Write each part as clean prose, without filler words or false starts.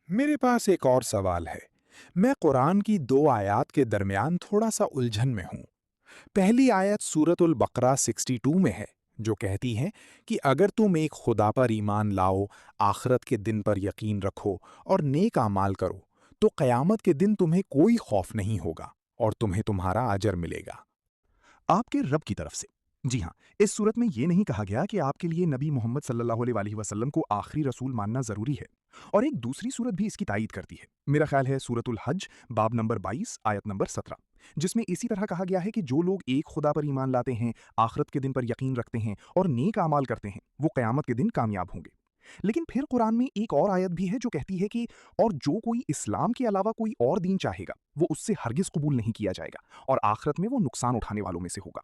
मेरे पास एक और सवाल है। मैं कुरान की दो आयत के दरमियान थोड़ा सा उलझन में हूँ। पहली आयत सूरतुल बकरा 62 में है, जो कहती है कि अगर तुम एक खुदा पर ईमान लाओ, आखरत के दिन पर यकीन रखो और नेक आमाल करो, तो क़यामत के दिन तुम्हें कोई खौफ नहीं होगा और तुम्हें तुम्हारा अजर मिलेगा। आपके रब की तरफ से। जी हाँ, इस सूरत में ये नहीं कहा गया कि आपके लिए नबी मोहम्मद सल्लल्लाहु अलैहि वसल्लम को आखिरी रसूल मानना ज़रूरी है। और एक दूसरी सूरत भी इसकी तायीद करती है। मेरा ख्याल है सूरतुल हज बाब नंबर 22 आयत नंबर 17, जिसमें इसी तरह कहा गया है कि जो लोग एक खुदा पर ईमान लाते हैं, आखिरत के दिन पर यकीन रखते हैं और नेक आमाल करते हैं, वो क़यामत के दिन कामयाब होंगे। लेकिन फिर कुरान में एक और आयत भी है जो कहती है कि और जो कोई इस्लाम के अलावा कोई और दीन चाहेगा, वो उससे हरगिज़ कबूल नहीं किया जाएगा और आखिरत में वो नुकसान उठाने वालों में से होगा।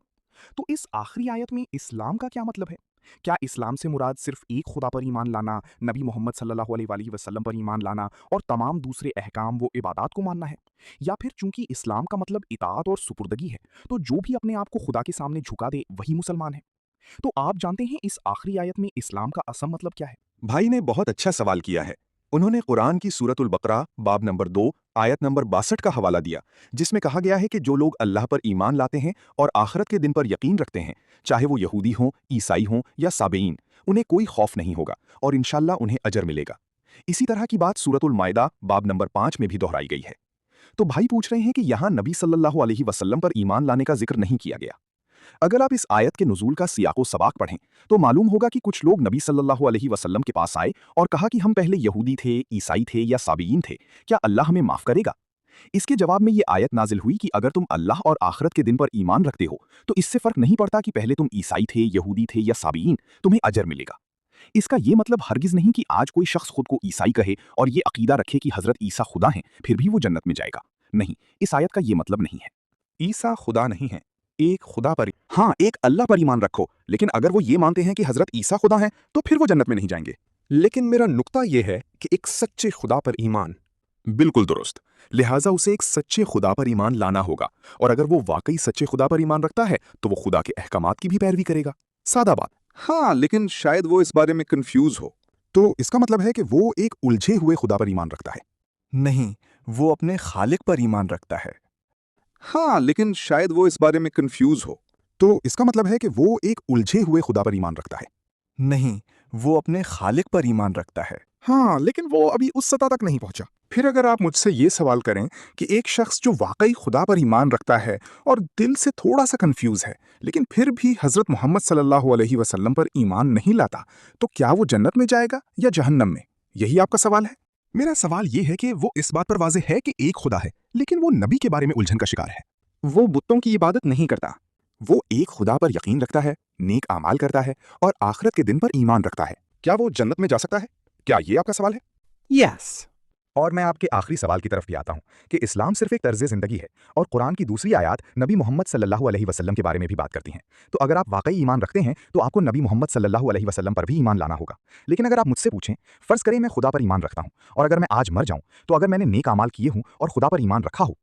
तो इस आखिरी आयत में इस्लाम का क्या मतलब है? क्या इस्लाम से मुराद सिर्फ एक खुदा पर ईमान लाना, नबी मोहम्मद सल्लल्लाहु अलैहि वसल्लम पर ईमान लाना और तमाम दूसरे अहकाम व इबादात को मानना है? या फिर चूंकि इस्लाम का मतलब इताअत और सुपुर्दगी है, तो जो भी अपने आप को खुदा के सामने झुका दे वही मुसलमान है? तो आप जानते हैं इस आखिरी आयत में इस्लाम का असम मतलब क्या है? भाई ने बहुत अच्छा सवाल किया है। उन्होंने कुरान की सूरतुल बकरा बाब नंबर 2 आयत नंबर 62 का हवाला दिया, जिसमें कहा गया है कि जो लोग अल्लाह पर ईमान लाते हैं और आखिरत के दिन पर यकीन रखते हैं, चाहे वो यहूदी हों, ईसाई हों या साबेईन, उन्हें कोई खौफ नहीं होगा और इंशाल्लाह उन्हें अजर मिलेगा। इसी तरह की बात सूरतुल माइदा बाब नंबर 5 में भी दोहराई गई है। तो भाई पूछ रहे हैं कि यहाँ नबी सल्लल्लाहु अलैहि वसल्लम पर ईमान लाने का जिक्र नहीं किया गया। अगर आप इस आयत के नुज़ूल का सियाको सबाक पढ़ें, तो मालूम होगा कि कुछ लोग नबी सल्लल्लाहु अलैहि वसल्लम के पास आए और कहा कि हम पहले यहूदी थे, ईसाई थे या साबीयीन थे, क्या अल्लाह हमें माफ़ करेगा? इसके जवाब में ये आयत नाजिल हुई कि अगर तुम अल्लाह और आखिरत के दिन पर ईमान रखते हो, तो इससे फ़र्क नहीं पड़ता कि पहले तुम ईसाई थे, यहूदी थे या साबीयीन, तुम्हें अजर मिलेगा। इसका ये मतलब हरगिज़ नहीं कि आज कोई शख्स खुद को ईसाई कहे और ये अकीदा रखे कि हज़रत ईसा खुदा हैं, फिर भी वो जन्नत में जाएगा। नहीं, इस आयत का ये मतलब नहीं है। ईसा खुदा नहीं है, एक खुदा पर, हाँ, एक अल्लाह पर ईमान रखो, लेकिन अगर वो ये मानते हैं कि हज़रत ईसा खुदा हैं, तो फिर वो जन्नत में नहीं जाएंगे। लेकिन मेरा नुक्ता यह है कि एक सच्चे खुदा पर ईमान। बिल्कुल दुरुस्त। लिहाजा उसे एक सच्चे खुदा पर ईमान लाना होगा, और अगर वो वाकई सच्चे खुदा पर ईमान रखता है, तो वो खुदा के अहकामात की भी पैरवी करेगा। सादा बात। हाँ, लेकिन शायद वो इस बारे में कंफ्यूज हो। तो इसका मतलब है कि वो एक उलझे हुए खुदा पर ईमान रखता है? नहीं, वो अपने खालिक पर ईमान रखता है। हाँ, लेकिन शायद वो इस बारे में कंफ्यूज हो। तो इसका मतलब है कि वो एक उलझे हुए खुदा पर ईमान रखता है? नहीं, वो अपने खालिक पर ईमान रखता है। हाँ, लेकिन वो अभी उस सतह तक नहीं पहुंचा। फिर अगर आप मुझसे ये सवाल करें कि एक शख्स जो वाकई खुदा पर ईमान रखता है और दिल से थोड़ा सा कंफ्यूज है, लेकिन फिर भी हज़रत मोहम्मद सल्लल्लाहु अलैहि वसल्लम पर ईमान नहीं लाता, तो क्या वो जन्नत में जाएगा या जहन्नम में? यही आपका सवाल है? मेरा सवाल ये है कि वो इस बात पर वाज़ेह है कि एक खुदा है, लेकिन वो नबी के बारे में उलझन का शिकार है। वो बुतों की इबादत नहीं करता। वो एक खुदा पर यकीन रखता है, नेक आमाल करता है और आखिरत के दिन पर ईमान रखता है। क्या वो जन्नत में जा सकता है? क्या ये आपका सवाल है? यस। और मैं आपके आखिरी सवाल की तरफ भी आता हूँ कि इस्लाम सिर्फ एक तर्ज ज़िंदगी है और कुरान की दूसरी आयत नबी मोहम्मद सल्लल्लाहु अलैहि वसल्लम के बारे में भी बात करती हैं। तो अगर आप वाकई ईमान रखते हैं, तो आपको नबी मोहम्मद सल्लल्लाहु अलैहि वसल्लम पर भी ईमान लाना होगा। लेकिन अगर आप मुझसे पूछें, फ़र्ज़ करें मैं खुदा पर ईमान रखता हूँ और अगर मैं आज मर जाऊँ, तो अगर मैंने नेक आमाल किए हों और खुदा पर ईमान रखा हो,